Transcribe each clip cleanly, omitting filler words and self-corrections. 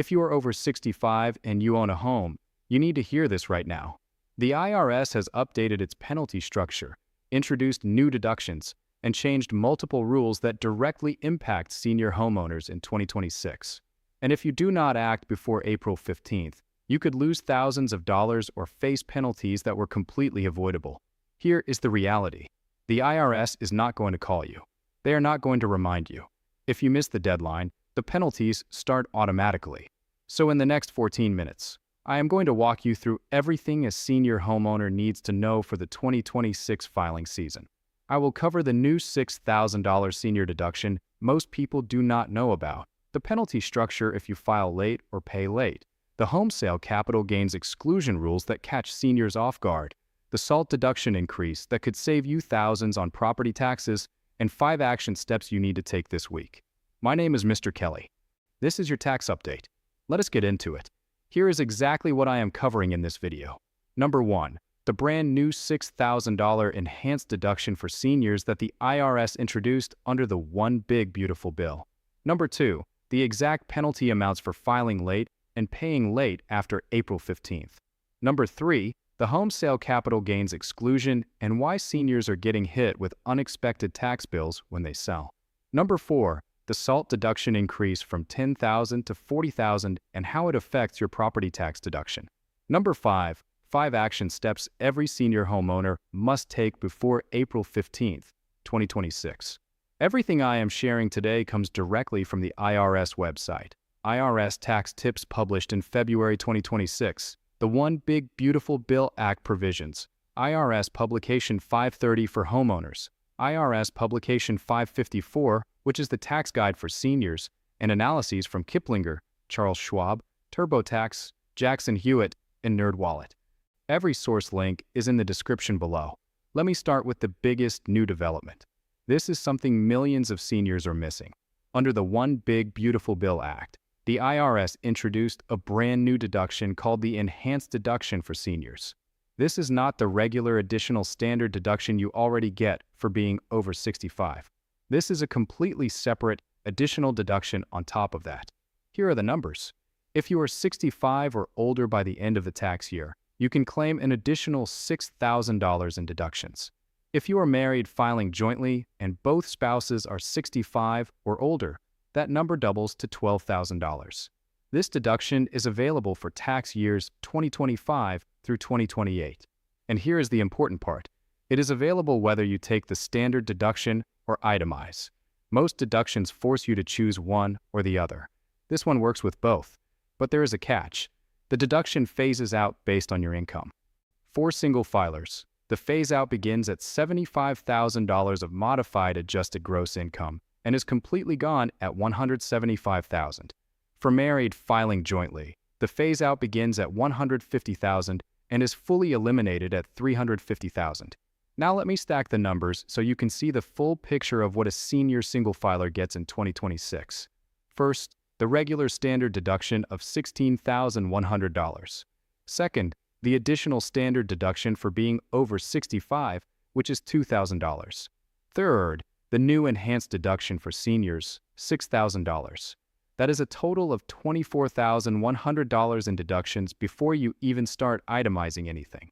If you are over 65 and you own a home, you need to hear this right now. The IRS has updated its penalty structure, introduced new deductions, and changed multiple rules that directly impact senior homeowners in 2026. And if you do not act before April 15th, you could lose thousands of dollars or face penalties that were completely avoidable. Here is the reality. The IRS is not going to call you. They are not going to remind you. If you miss the deadline, the penalties start automatically. So in the next 14 minutes, I am going to walk you through everything a senior homeowner needs to know for the 2026 filing season. I will cover the new $6,000 senior deduction most people do not know about, the penalty structure if you file late or pay late, the home sale capital gains exclusion rules that catch seniors off guard, the SALT deduction increase that could save you thousands on property taxes, and 5 action steps you need to take this week. My name is Mr. Kelly. This is your tax update. Let us get into it. Here is exactly what I am covering in this video. Number 1. The brand new $6,000 enhanced deduction for seniors that the IRS introduced under the One Big Beautiful Bill. Number 2. The exact penalty amounts for filing late and paying late after April 15th. Number 3. The home sale capital gains exclusion and why seniors are getting hit with unexpected tax bills when they sell. Number 4. The SALT deduction increase from $10,000 to $40,000 and how it affects your property tax deduction. Number 5. 5 action steps every senior homeowner must take before April 15th, 2026. Everything I am sharing today comes directly from the IRS website. IRS tax tips published in February 2026. The One Big Beautiful Bill Act provisions. IRS Publication 530 for homeowners. IRS Publication 554, which is the tax guide for seniors, and analyses from Kiplinger, Charles Schwab, TurboTax, Jackson Hewitt, and NerdWallet. Every source link is in the description below. Let me start with the biggest new development. This is something millions of seniors are missing. Under the One Big Beautiful Bill Act, the IRS introduced a brand new deduction called the Enhanced Deduction for seniors. This is not the regular additional standard deduction you already get for being over 65. This is a completely separate additional deduction on top of that. Here are the numbers. If you are 65 or older by the end of the tax year, you can claim an additional $6,000 in deductions. If you are married filing jointly and both spouses are 65 or older, that number doubles to $12,000. This deduction is available for tax years 2025 through 2028. And here is the important part. It is available whether you take the standard deduction or itemize. Most deductions force you to choose one or the other. This one works with both, but there is a catch. The deduction phases out based on your income. For single filers, the phase-out begins at $75,000 of modified adjusted gross income and is completely gone at $175,000. For married filing jointly, the phase-out begins at $150,000 and is fully eliminated at $350,000. Now let me stack the numbers so you can see the full picture of what a senior single filer gets in 2026. First, the regular standard deduction of $16,100. Second, the additional standard deduction for being over 65, which is $2,000. Third, the new enhanced deduction for seniors, $6,000. That is a total of $24,100 in deductions before you even start itemizing anything.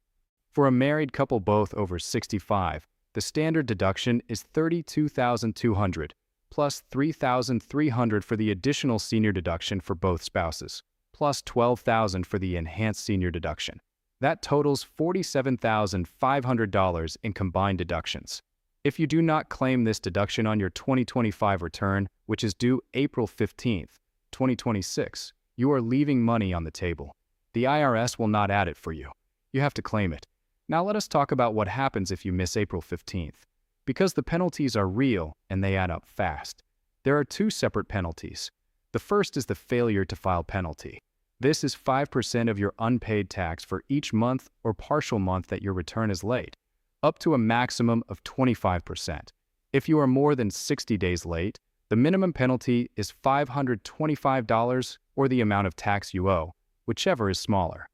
For a married couple both over 65, the standard deduction is $32,200, plus $3,300 for the additional senior deduction for both spouses, plus $12,000 for the enhanced senior deduction. That totals $47,500 in combined deductions. If you do not claim this deduction on your 2025 return, which is due April 15th, 2026, you are leaving money on the table. The IRS will not add it for you. You have to claim it. Now let us talk about what happens if you miss April 15th. Because the penalties are real and they add up fast. There are 2 separate penalties. The first is the failure to file penalty. This is 5% of your unpaid tax for each month or partial month that your return is late, up to a maximum of 25%. If you are more than 60 days late, the minimum penalty is $525 or the amount of tax you owe, whichever is smaller.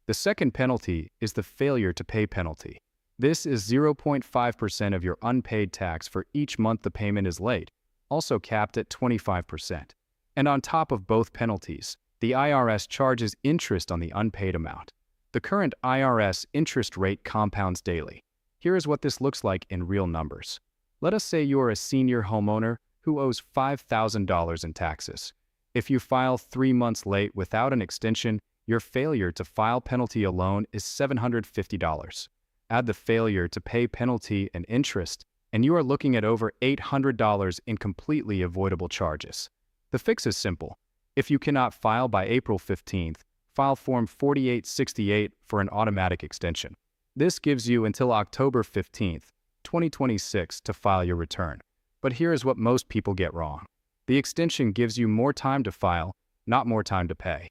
The second penalty is the failure to pay penalty. This is 0.5% of your unpaid tax for each month the payment is late, also capped at 25%. And on top of both penalties, the IRS charges interest on the unpaid amount. The current IRS interest rate compounds daily. Here is what this looks like in real numbers. Let us say you are a senior homeowner who owes $5,000 in taxes. If you file 3 months late without an extension, your failure to file penalty alone is $750. Add the failure to pay penalty and interest, and you are looking at over $800 in completely avoidable charges. The fix is simple. If you cannot file by April 15th, file Form 4868 for an automatic extension. This gives you until October 15th, 2026 to file your return. But here is what most people get wrong. The extension gives you more time to file, not more time to pay.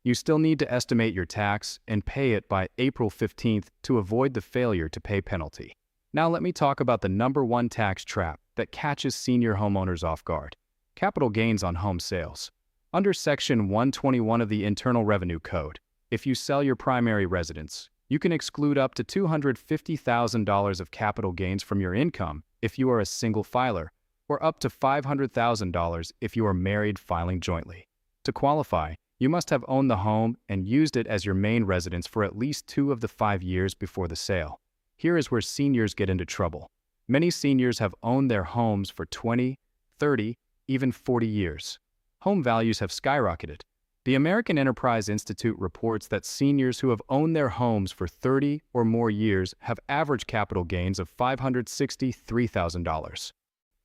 You still need to estimate your tax and pay it by April 15th to avoid the failure to pay penalty. Now let me talk about the number one tax trap that catches senior homeowners off guard: capital gains on home sales. Under Section 121 of the Internal Revenue Code, if you sell your primary residence, you can exclude up to $250,000 of capital gains from your income if you are a single filer, or up to $500,000 if you are married filing jointly. To qualify, you must have owned the home and used it as your main residence for at least 2 of the 5 years before the sale. Here is where seniors get into trouble. Many seniors have owned their homes for 20, 30, even 40 years. Home values have skyrocketed. The American Enterprise Institute reports that seniors who have owned their homes for 30 or more years have average capital gains of $563,000.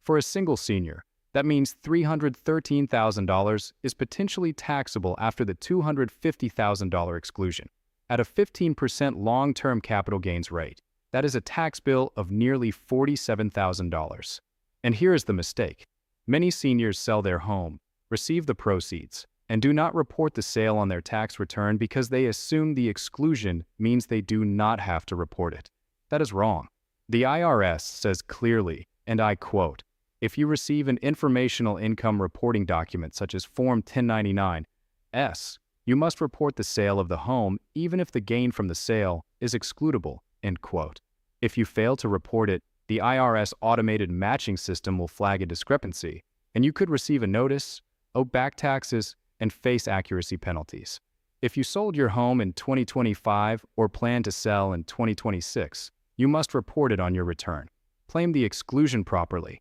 For a single senior, that means $313,000 is potentially taxable after the $250,000 exclusion. At a 15% long-term capital gains rate, that is a tax bill of nearly $47,000. And here is the mistake. Many seniors sell their home, receive the proceeds, and do not report the sale on their tax return because they assume the exclusion means they do not have to report it. That is wrong. The IRS says clearly, and I quote, "If you receive an informational income reporting document such as Form 1099-S, you must report the sale of the home even if the gain from the sale is excludable," end quote. If you fail to report it, the IRS automated matching system will flag a discrepancy, and you could receive a notice, owe back taxes, and face accuracy penalties. If you sold your home in 2025 or plan to sell in 2026, you must report it on your return. Claim the exclusion properly.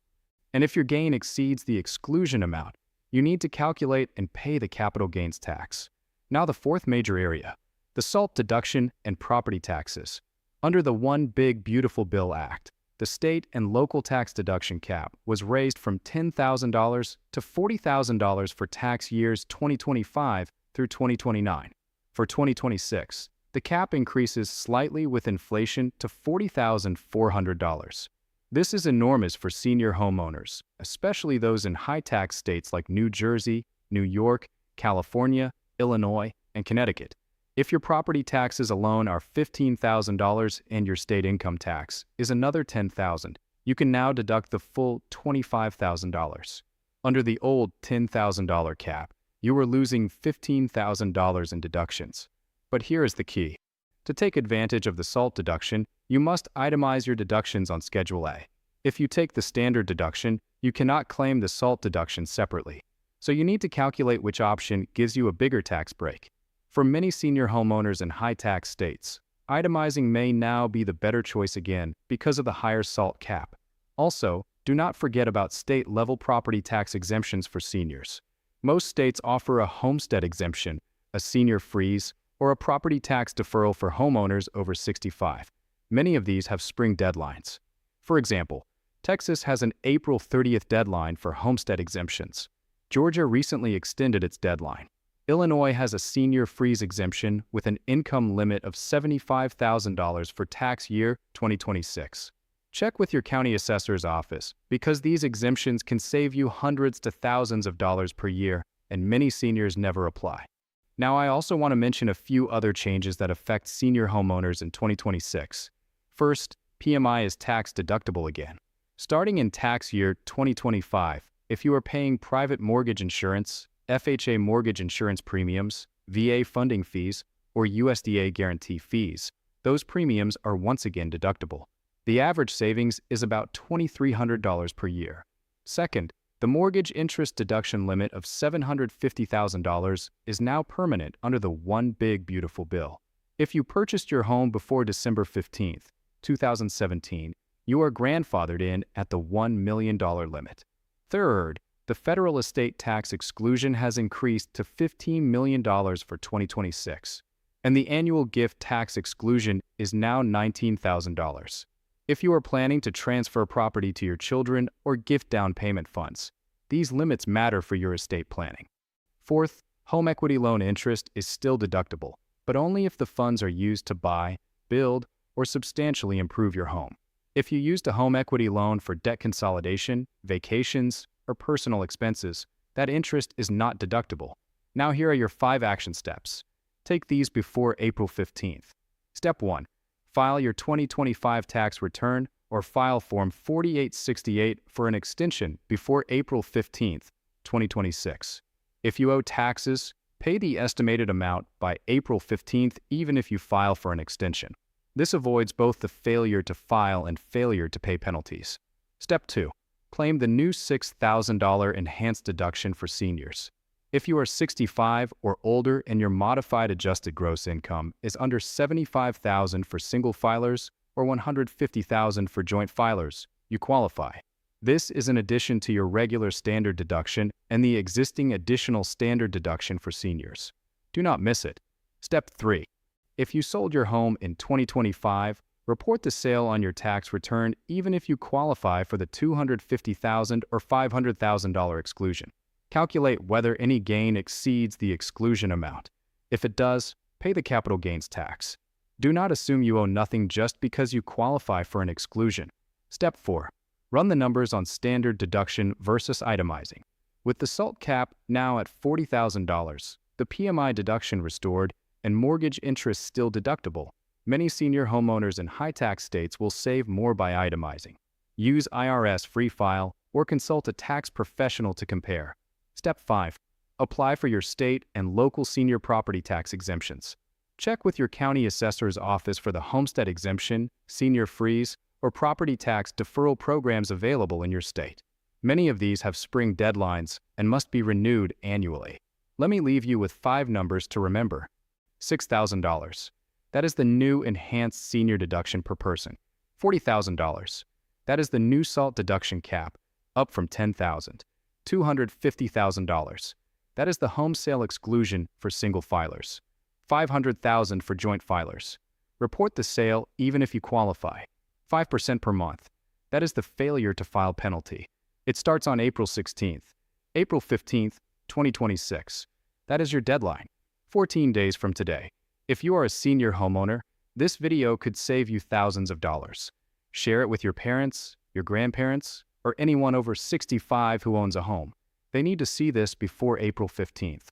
And if your gain exceeds the exclusion amount, you need to calculate and pay the capital gains tax. Now the fourth major area, the SALT deduction and property taxes. Under the One Big Beautiful Bill Act, the state and local tax deduction cap was raised from $10,000 to $40,000 for tax years 2025 through 2029. For 2026, the cap increases slightly with inflation to $40,400. This is enormous for senior homeowners, especially those in high-tax states like New Jersey, New York, California, Illinois, and Connecticut. If your property taxes alone are $15,000 and your state income tax is another $10,000, you can now deduct the full $25,000. Under the old $10,000 cap, you were losing $15,000 in deductions. But here is the key. To take advantage of the SALT deduction, you must itemize your deductions on Schedule A. If you take the standard deduction, you cannot claim the SALT deduction separately. So you need to calculate which option gives you a bigger tax break. For many senior homeowners in high-tax states, itemizing may now be the better choice again because of the higher SALT cap. Also, do not forget about state-level property tax exemptions for seniors. Most states offer a homestead exemption, a senior freeze, or a property tax deferral for homeowners over 65. Many of these have spring deadlines. For example, Texas has an April 30th deadline for homestead exemptions. Georgia recently extended its deadline. Illinois has a senior freeze exemption with an income limit of $75,000 for tax year 2026. Check with your county assessor's office because these exemptions can save you hundreds to thousands of dollars per year, and many seniors never apply. Now, I also want to mention a few other changes that affect senior homeowners in 2026. First, PMI is tax deductible again. Starting in tax year 2025, if you are paying private mortgage insurance, FHA mortgage insurance premiums, VA funding fees, or USDA guarantee fees, those premiums are once again deductible. The average savings is about $2,300 per year. Second, The mortgage interest deduction limit of $750,000 is now permanent under the One Big Beautiful Bill. If you purchased your home before December 15th, 2017, you are grandfathered in at the $1 million limit. Third, the federal estate tax exclusion has increased to $15 million for 2026, and the annual gift tax exclusion is now $19,000. If you are planning to transfer property to your children or gift down payment funds, these limits matter for your estate planning. Fourth, home equity loan interest is still deductible, but only if the funds are used to buy, build, or substantially improve your home. If you used a home equity loan for debt consolidation, vacations, or personal expenses, that interest is not deductible. Now here are your 5 action steps. Take these before April 15th. Step 1. File your 2025 tax return or file Form 4868 for an extension before April 15th, 2026. If you owe taxes, pay the estimated amount by April 15th even if you file for an extension. This avoids both the failure to file and failure to pay penalties. Step 2. Claim the new $6,000 enhanced deduction for seniors. If you are 65 or older and your modified adjusted gross income is under $75,000 for single filers or $150,000 for joint filers, you qualify. This is in addition to your regular standard deduction and the existing additional standard deduction for seniors. Do not miss it. Step 3. If you sold your home in 2025, report the sale on your tax return even if you qualify for the $250,000 or $500,000 exclusion. Calculate whether any gain exceeds the exclusion amount. If it does, pay the capital gains tax. Do not assume you owe nothing just because you qualify for an exclusion. Step 4. Run the numbers on standard deduction versus itemizing. With the SALT cap now at $40,000, the PMI deduction restored, and mortgage interest still deductible, many senior homeowners in high-tax states will save more by itemizing. Use IRS Free File or consult a tax professional to compare. Step 5. Apply for your state and local senior property tax exemptions. Check with your county assessor's office for the homestead exemption, senior freeze, or property tax deferral programs available in your state. Many of these have spring deadlines and must be renewed annually. Let me leave you with 5 numbers to remember. $6,000. That is the new enhanced senior deduction per person. $40,000. That is the new SALT deduction cap, up from $10,000. $250,000. That is the home sale exclusion for single filers. $500,000 for joint filers. Report the sale even if you qualify. 5% per month. That is the failure to file penalty. It starts on April 16th. April 15th, 2026. That is your deadline. 14 days from today. If you are a senior homeowner, this video could save you thousands of dollars. Share it with your parents, your grandparents, or anyone over 65 who owns a home. They need to see this before April 15th.